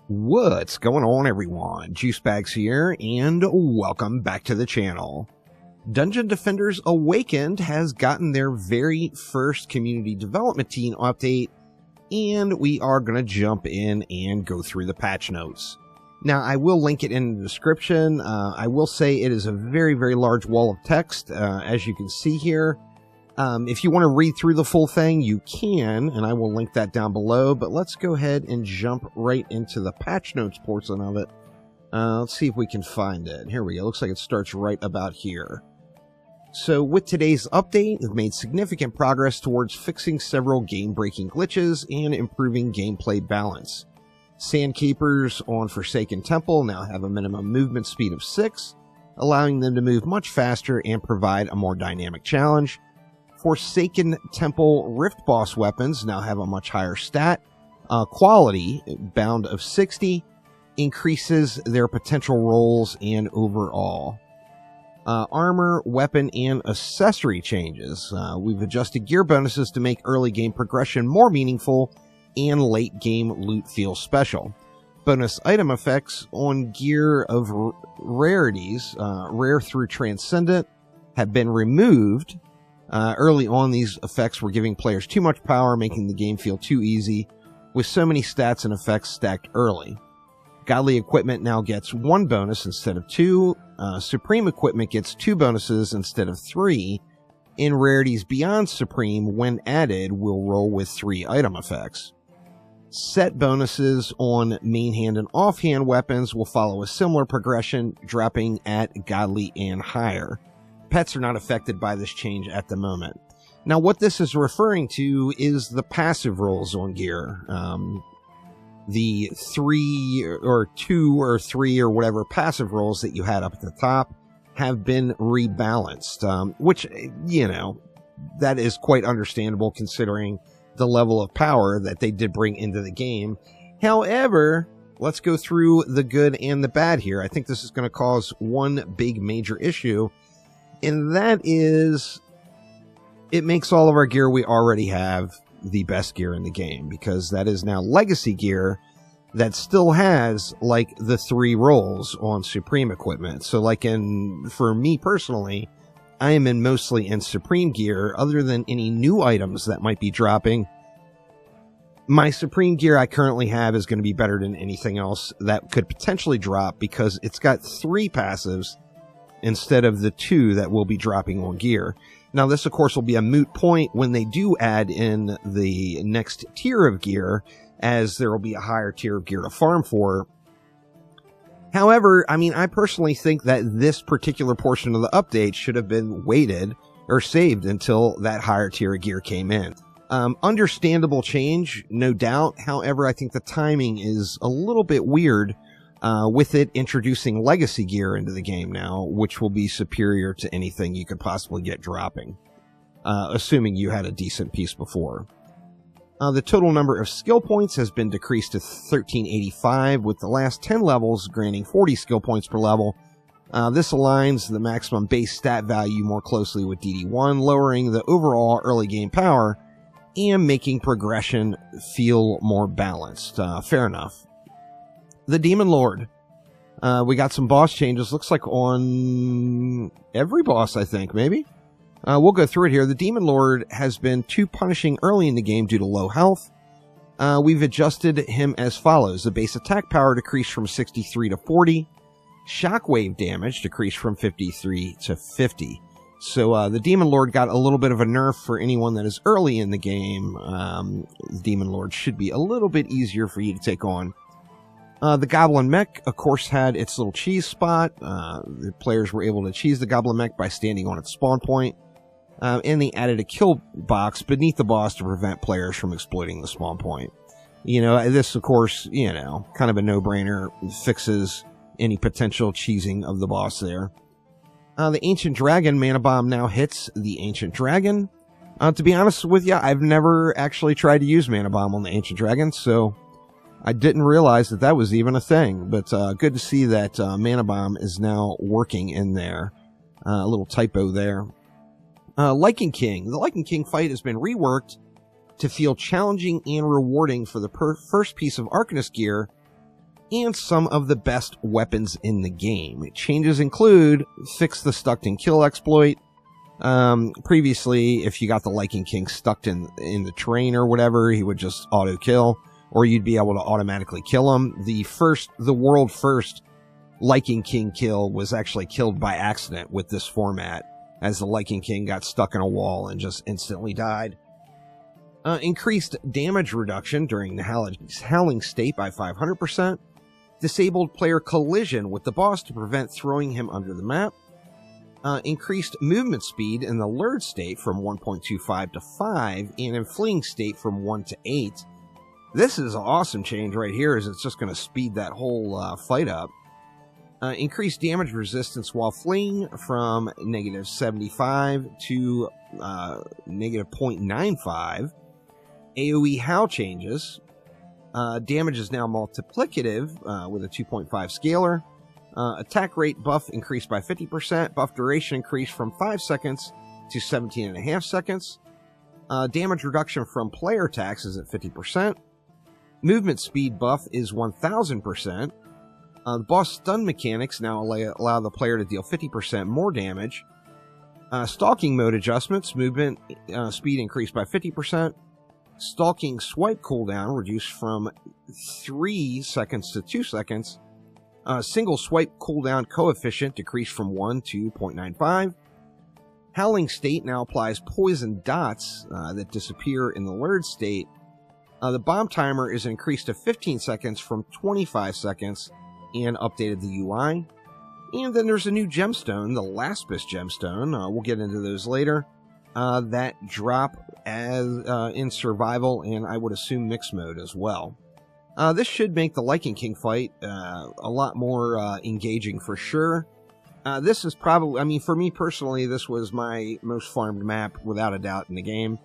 What's going on, everyone? Juicebags here, and welcome back to the channel. Dungeon Defenders Awakened has gotten their very first community development team update, and we are going to jump in and go through the patch notes. Now, I will link it in the description. I will say it is a very, very large wall of text, as you can see here. If you want to read through the full thing, you can, and I will link that down below, but let's go ahead and jump right into the patch notes portion of it. Let's see if we can find it. Here we go. Looks like it starts right about here. So with today's update, we've made significant progress towards fixing several game-breaking glitches and improving gameplay balance. Sandkeepers on Forsaken Temple now have a minimum movement speed of 6, allowing them to move much faster and provide a more dynamic challenge. Forsaken Temple Rift Boss weapons now have a much higher stat quality, bound of 60, increases their potential rolls and overall. Armor, weapon, and accessory changes. We've adjusted gear bonuses to make early game progression more meaningful and late game loot feel special. Bonus item effects on gear of rarities, rare through transcendent, have been removed. Early on, these effects were giving players too much power, making the game feel too easy, with so many stats and effects stacked early. Godly equipment now gets 1 bonus instead of 2. Supreme equipment gets 2 bonuses instead of 3. And rarities beyond Supreme, when added, will roll with 3 item effects. Set bonuses on main hand and offhand weapons will follow a similar progression, dropping at Godly and higher. Pets are not affected by this change at the moment. Now, what this is referring to is the passive rolls on gear. The 3 or 2 or 3 or whatever passive rolls that you had up at the top have been rebalanced, which, you know, that is quite understandable considering the level of power that they did bring into the game. However, let's go through the good and the bad here. I think this is going to cause one big major issue, and that is it makes all of our gear we already have the best gear in the game, because that is now legacy gear that still has like the 3 rolls on Supreme equipment. So like for me personally, I am mostly in Supreme gear. Other than any new items that might be dropping, my Supreme gear I currently have is going to be better than anything else that could potentially drop, because it's got 3 passives instead of the 2 that will be dropping on gear. Now, this, of course, will be a moot point when they do add in the next tier of gear, as there will be a higher tier of gear to farm for. However, I mean, I personally think that this particular portion of the update should have been waited or saved until that higher tier of gear came in. Understandable change, no doubt. However, I think the timing is a little bit weird with it introducing legacy gear into the game now, which will be superior to anything you could possibly get dropping, assuming you had a decent piece before. The total number of skill points has been decreased to 1385, with the last 10 levels granting 40 skill points per level. This aligns the maximum base stat value more closely with DD1, lowering the overall early game power and making progression feel more balanced. Fair enough. The Demon Lord. We got some boss changes. Looks like on every boss, I think, maybe. We'll go through it here. The Demon Lord has been too punishing early in the game due to low health. We've adjusted him as follows. The base attack power decreased from 63 to 40. Shockwave damage decreased from 53 to 50. So the Demon Lord got a little bit of a nerf for anyone that is early in the game. The Demon Lord should be a little bit easier for you to take on. The Goblin Mech, of course, had its little cheese spot. The players were able to cheese the Goblin Mech by standing on its spawn point. And they added a kill box beneath the boss to prevent players from exploiting the spawn point. You know, this, of course, you know, kind of a no-brainer, fixes any potential cheesing of the boss there. The Ancient Dragon Mana Bomb now hits the Ancient Dragon. To be honest with you, I've never actually tried to use Mana Bomb on the Ancient Dragon, so I didn't realize that that was even a thing. But good to see that Mana Bomb is now working in there. A little typo there. Lichen King. The Lichen King fight has been reworked to feel challenging and rewarding for the first piece of Arcanist gear and some of the best weapons in the game. Changes include fix the stuck and kill exploit. Previously, if you got the Lichen King stuck in the terrain or whatever, he would just auto kill, or you'd be able to automatically kill him. The world first Lichen King kill was actually killed by accident with this format, as the Lichen King got stuck in a wall and just instantly died. Increased damage reduction during the howling state by 500%. Disabled player collision with the boss to prevent throwing him under the map. Increased movement speed in the lured state from 1.25 to 5, and in fleeing state from 1 to 8. This is an awesome change right here, as it's just going to speed that whole fight up. Increased damage resistance while fleeing from negative 75 to negative 0.95. AoE howl changes. Damage is now multiplicative with a 2.5 scalar. Attack rate buff increased by 50%. Buff duration increased from 5 seconds to 17.5 seconds. Damage reduction from player attacks is at 50%. Movement speed buff is 1000%. The boss stun mechanics now allow the player to deal 50% more damage. Stalking mode adjustments. Movement speed increased by 50%. Stalking swipe cooldown reduced from 3 seconds to 2 seconds. Single swipe cooldown coefficient decreased from 1 to 0.95. Howling state now applies poison dots that disappear in the lured state. The bomb timer is increased to 15 seconds from 25 seconds and updated the UI. And then there's a new gemstone, the Laspis gemstone. We'll get into those later. That drop as in survival, and I would assume mixed mode as well. This should make the Lichen King fight a lot more engaging for sure. This is probably, I mean, for me personally, this was my most farmed map without a doubt in the game.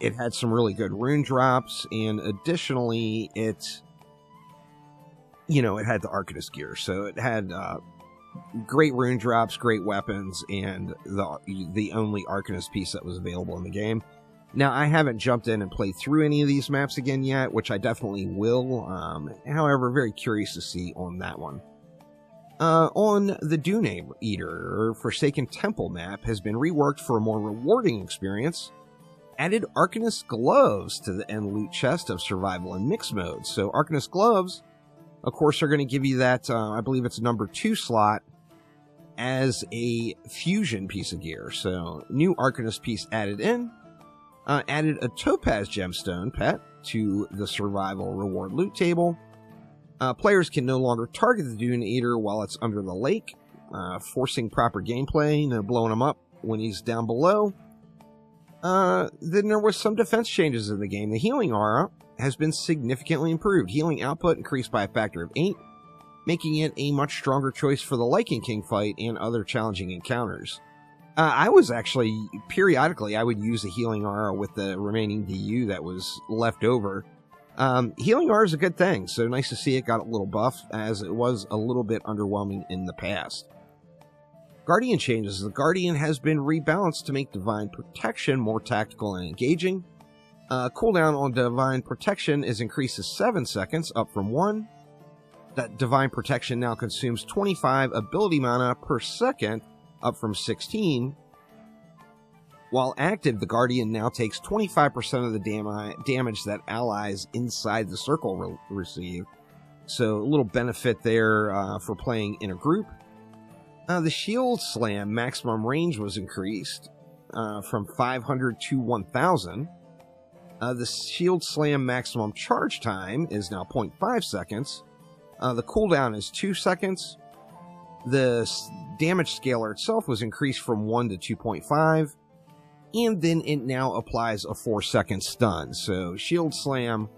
It had some really good rune drops, and additionally, it had the Arcanist gear, so it had great rune drops, great weapons, and the only Arcanist piece that was available in the game. Now, I haven't jumped in and played through any of these maps again yet, which I definitely will. However, very curious to see on that one. On the Dune Eater, or Forsaken Temple map, has been reworked for a more rewarding experience. Added Arcanist gloves to the end loot chest of survival and mixed mode. So Arcanist gloves, of course, are going to give you that, I believe it's number 2 slot as a fusion piece of gear. So new Arcanist piece added in. Added a Topaz gemstone pet to the survival reward loot table. Players can no longer target the Dune Eater while it's under the lake, forcing proper gameplay, no blowing him up when he's down below. Then there was some defense changes in the game. The healing aura has been significantly improved. Healing output increased by a factor of 8, making it a much stronger choice for the Lichen King fight and other challenging encounters. I was actually, periodically, I would use a healing aura with the remaining DU that was left over. Healing aura is a good thing, so nice to see it got a little buff, as it was a little bit underwhelming in the past. Guardian changes. The Guardian has been rebalanced to make Divine Protection more tactical and engaging. Cooldown on Divine Protection is increased to 7 seconds, up from 1. That Divine Protection now consumes 25 ability mana per second, up from 16. While active, the Guardian now takes 25% of the damage that allies inside the circle receive. So a little benefit there for playing in a group. The Shield Slam maximum range was increased from 500 to 1000. The Shield Slam maximum charge time is now 0.5 seconds. The cooldown is 2 seconds. The damage scaler itself was increased from 1 to 2.5. And then it now applies a 4-second stun. So Shield Slam,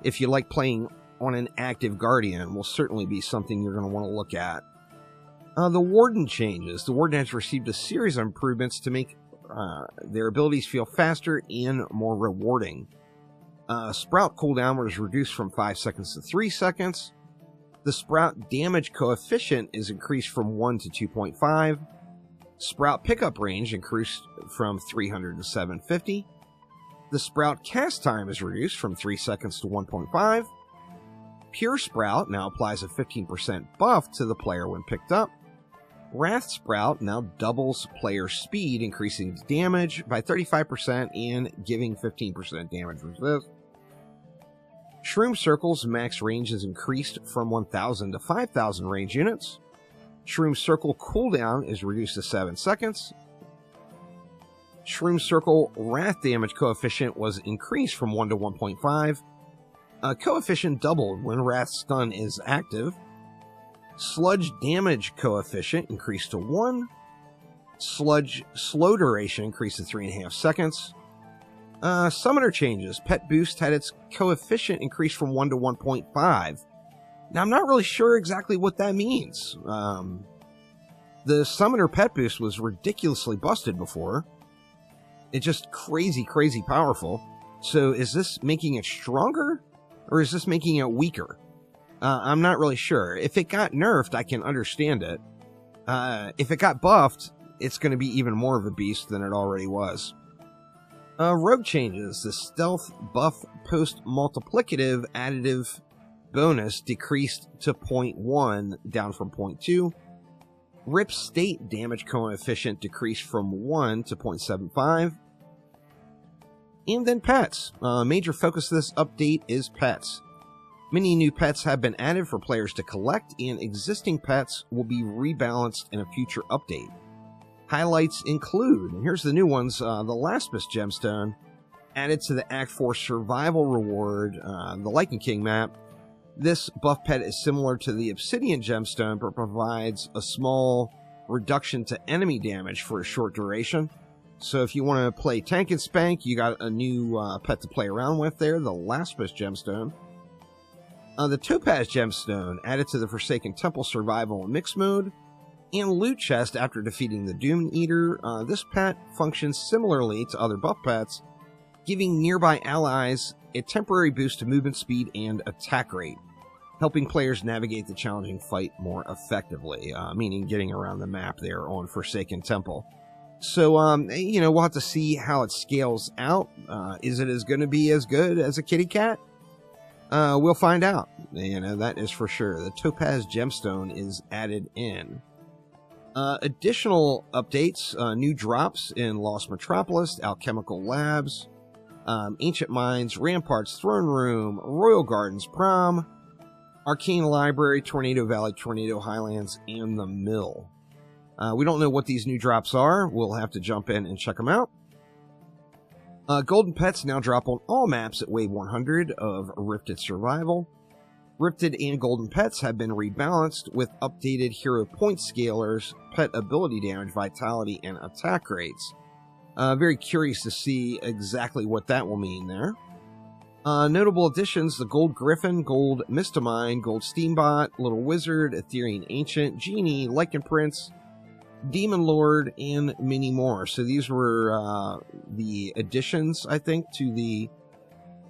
if you like playing on an active Guardian, will certainly be something you're going to want to look at. The Warden changes. The Warden has received a series of improvements to make their abilities feel faster and more rewarding. Sprout cooldown was reduced from 5 seconds to 3 seconds. The Sprout damage coefficient is increased from 1 to 2.5. Sprout pickup range increased from 300 to 750. The Sprout cast time is reduced from 3 seconds to 1.5. Pure Sprout now applies a 15% buff to the player when picked up. Wrath Sprout now doubles player speed, increasing damage by 35% and giving 15% damage resist. Shroom Circle's max range is increased from 1,000 to 5,000 range units. Shroom Circle cooldown is reduced to 7 seconds. Shroom Circle Wrath damage coefficient was increased from 1 to 1.5. Coefficient doubled when Wrath Stun is active. Sludge damage coefficient increased to 1. Sludge slow duration increased to 3.5 seconds. Summoner changes. Pet Boost had its coefficient increased from 1 to 1.5. Now, I'm not really sure exactly what that means. The Summoner Pet Boost was ridiculously busted before. It's just crazy, crazy powerful. So is this making it stronger, or is this making it weaker? I'm not really sure. If it got nerfed, I can understand it. If it got buffed, it's going to be even more of a beast than it already was. Rogue changes. The stealth buff post-multiplicative additive bonus decreased to 0.1, down from 0.2. Rip state damage coefficient decreased from 1 to 0.75. And then pets. Major focus of this update is pets. Many new pets have been added for players to collect, and existing pets will be rebalanced in a future update. Highlights include, and here's the new ones, the Laspis gemstone, added to the Act 4 survival reward, the Lycan King map. This buff pet is similar to the Obsidian gemstone, but provides a small reduction to enemy damage for a short duration. So if you want to play Tank and Spank, you got a new pet to play around with there, the Laspis gemstone. The Topaz gemstone, added to the Forsaken Temple survival and mix mode. And loot chest after defeating the Doom Eater. This pet functions similarly to other buff pets, giving nearby allies a temporary boost to movement speed and attack rate, helping players navigate the challenging fight more effectively, meaning getting around the map there on Forsaken Temple. So, we'll have to see how it scales out. Is it going to be as good as a kitty cat? We'll find out. That is for sure. The Topaz gemstone is added in. Additional updates, new drops in Lost Metropolis, Alchemical Labs, Ancient Mines, Ramparts, Throne Room, Royal Gardens, Prom, Arcane Library, Tornado Valley, Tornado Highlands, and the Mill. We don't know what these new drops are. We'll have to jump in and check them out. Golden Pets now drop on all maps at Wave 100 of Rifted Survival. Rifted and Golden Pets have been rebalanced with updated hero point scalers, pet ability damage, vitality, and attack rates. Very curious to see exactly what that will mean there. Notable additions, the Gold Griffin, Gold Mistamine, Gold Steambot, Little Wizard, Ethereal Ancient, Genie, Lycan Prince, Demon Lord, and many more. So these were the additions, I think, to the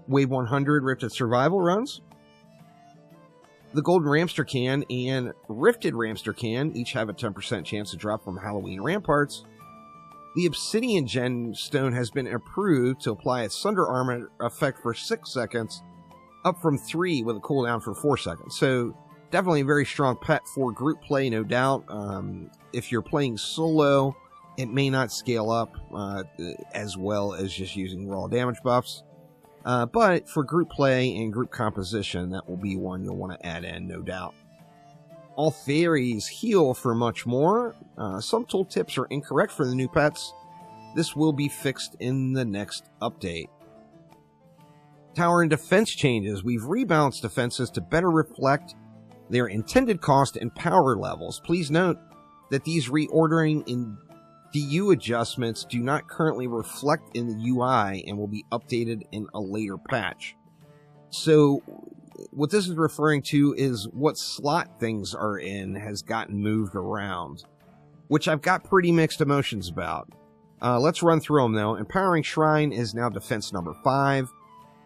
Wave 100 Rifted Survival runs. The Golden Ramster Can and Rifted Ramster Can each have a 10% chance to drop from Halloween Ramparts. The Obsidian Gemstone has been improved to apply its Sunder Armor effect for 6 seconds, up from 3 with a cooldown for 4 seconds. So definitely a very strong pet for group play, no doubt. If you're playing solo, it may not scale up as well as just using raw damage buffs. But for group play and group composition, that will be one you'll want to add in, no doubt. All fairies heal for much more. Some tooltips are incorrect for the new pets. This will be fixed in the next update. Tower and defense changes. We've rebalanced defenses to better reflect their intended cost and power levels. Please note that these reordering in DU adjustments do not currently reflect in the UI and will be updated in a later patch. So what this is referring to is what slot things are in has gotten moved around, which I've got pretty mixed emotions about. Let's run through them though. Empowering Shrine is now defense number 5.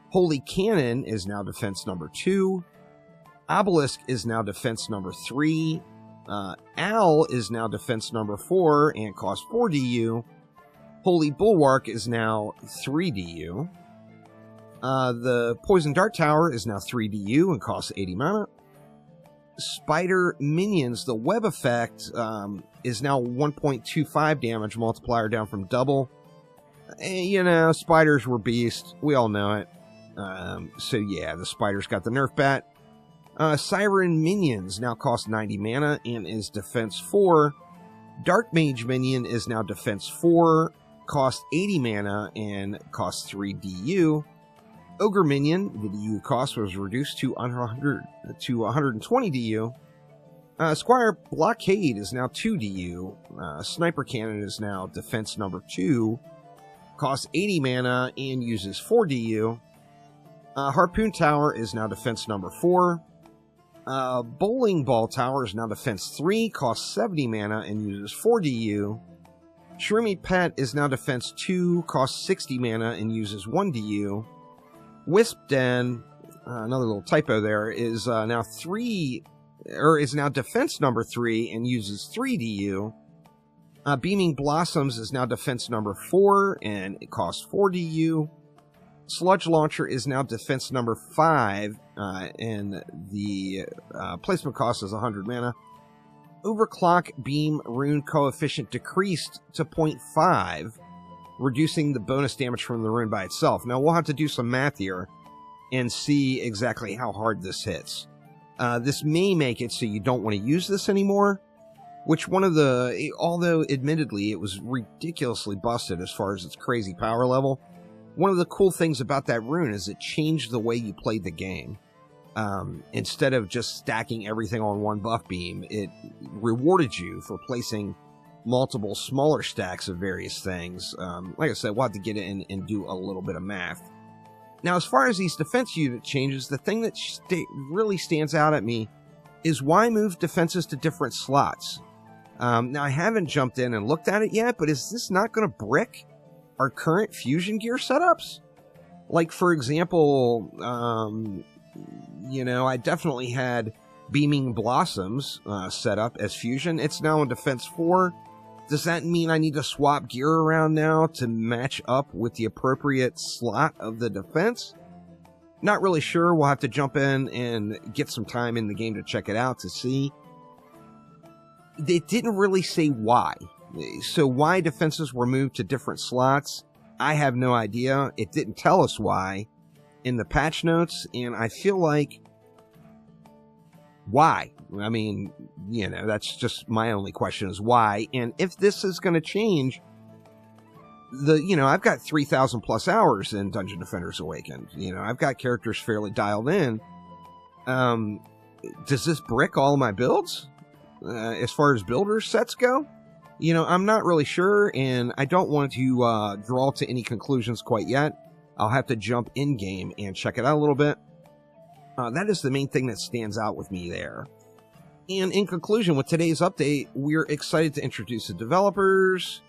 Holy Cannon is now defense number 2. Obelisk is now defense number 3. Owl is now defense number 4 and costs 4 DU. Holy Bulwark is now 3 DU. The Poison Dart Tower is now 3 DU and costs 80 mana. Spider Minions, the web effect, is now 1.25 damage multiplier, down from double. You know, spiders were beast. We all know it. So yeah, the spiders got the nerf bat. Siren Minions now cost 90 mana and is defense 4. Dark Mage Minion is now defense 4, cost 80 mana and costs 3 DU. Ogre Minion, the DU cost was reduced to 120 DU. Squire Blockade is now 2 DU. Sniper Cannon is now defense number 2, costs 80 mana and uses 4 DU. Harpoon Tower is now defense number 4. Bowling Ball Tower is now defense 3, costs 70 mana and uses 4 DU. Shroomy Pet is now defense 2, costs 60 mana and uses 1 DU. Wisp Den, another little typo there, is now defense number 3 and uses 3 DU. Beaming Blossoms is now defense number 4 and it costs 4 DU. Sludge Launcher is now defense number 5 and the placement cost is 100 mana. Overclock Beam Rune Coefficient decreased to 0.5, reducing the bonus damage from the rune by itself. Now, we'll have to do some math here and see exactly how hard this hits. This may make it so you don't want to use this anymore, which although admittedly it was ridiculously busted as far as its crazy power level, one of the cool things about that rune is it changed the way you played the game. Instead of just stacking everything on one buff beam, it rewarded you for placing multiple smaller stacks of various things. Like I said, we'll have to get in and do a little bit of math. Now, as far as these defense unit changes, the thing that really stands out at me is why move defenses to different slots. Now, I haven't jumped in and looked at it yet, but is this not going to brick our current fusion gear setups? Like, for example, you know, I definitely had Beaming Blossoms set up as fusion. It's now in defense 4. Does that mean I need to swap gear around now to match up with the appropriate slot of the defense? Not really sure. We'll have to jump in and get some time in the game to check it out to see. It didn't really say why. So why defenses were moved to different slots, I have no idea. It didn't tell us why in the patch notes, and I feel like, why? I mean, you know, that's just my only question is why. And if this is going to change, I've got 3,000 plus hours in Dungeon Defenders Awakened. You know, I've got characters fairly dialed in. Does this brick all my builds? As far as builder sets go? You know, I'm not really sure, and I don't want to draw to any conclusions quite yet. I'll have to jump in-game and check it out a little bit. That is the main thing that stands out with me there. And in conclusion, with today's update, we're excited to introduce the developers,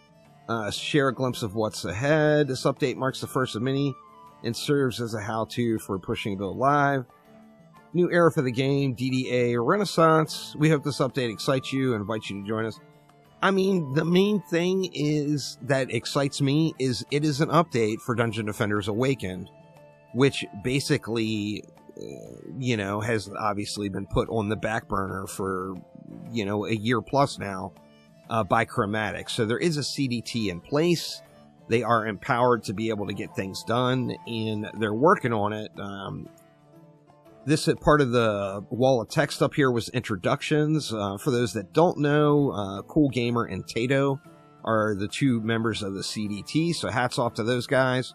share a glimpse of what's ahead. This update marks the first of many and serves as a how-to for pushing build live. New era for the game, DDA Renaissance. We hope this update excites you and invites you to join us. I mean, the main thing is that excites me is it is an update for Dungeon Defenders Awakened, which basically, has obviously been put on the back burner for, a year plus now by Chromatic. So there is a CDT in place. They are empowered to be able to get things done, and they're working on it. This part of the wall of text up here was introductions. For those that don't know, Cool Gamer and Tato are the two members of the CDT, so hats off to those guys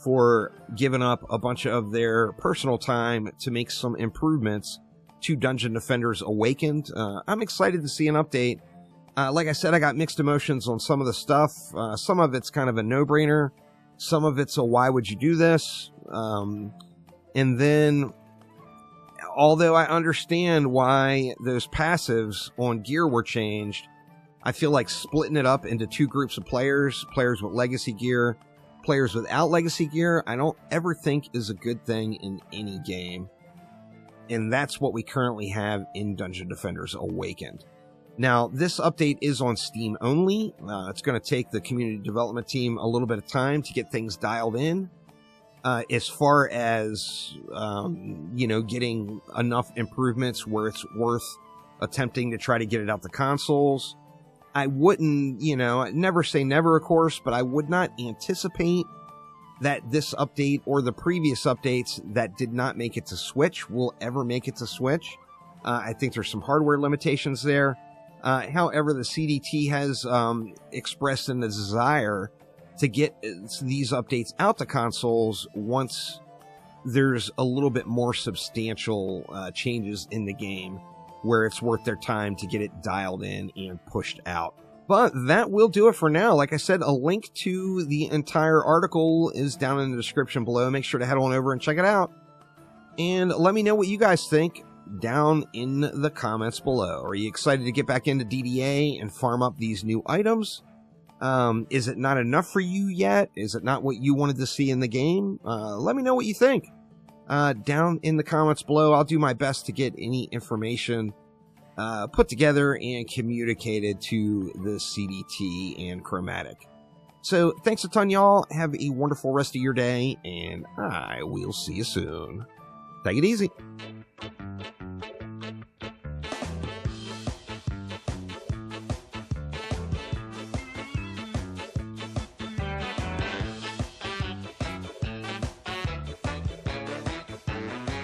for giving up a bunch of their personal time to make some improvements to Dungeon Defenders Awakened. I'm excited to see an update. Like I said, I got mixed emotions on some of the stuff. Some of it's kind of a no-brainer. Some of it's a why would you do this? And then, although I understand why those passives on gear were changed, I feel like splitting it up into two groups of players with legacy gear, players without legacy gear, I don't ever think is a good thing in any game. And that's what we currently have in Dungeon Defenders Awakened. Now, this update is on Steam only. It's going to take the community development team a little bit of time to get things dialed in. As far as, getting enough improvements where it's worth attempting to try to get it out to consoles, I wouldn't, never say never, of course, but I would not anticipate that this update or the previous updates that did not make it to Switch will ever make it to Switch. I think there's some hardware limitations there. However, the CDT has expressed a desire to get these updates out to consoles once there's a little bit more substantial changes in the game where it's worth their time to get it dialed in and pushed out. But that will do it for now. Like I said, a link to the entire article is down in the description below. Make sure to head on over and check it out. And let me know what you guys think down in the comments below. Are you excited to get back into DDA and farm up these new items? Is it not enough for you yet? Is it not what you wanted to see in the game? Let me know what you think. Down in the comments below. I'll do my best to get any information put together and communicated to the CDT and Chromatic. So, thanks a ton, y'all. Have a wonderful rest of your day, and I will see you soon. Take it easy.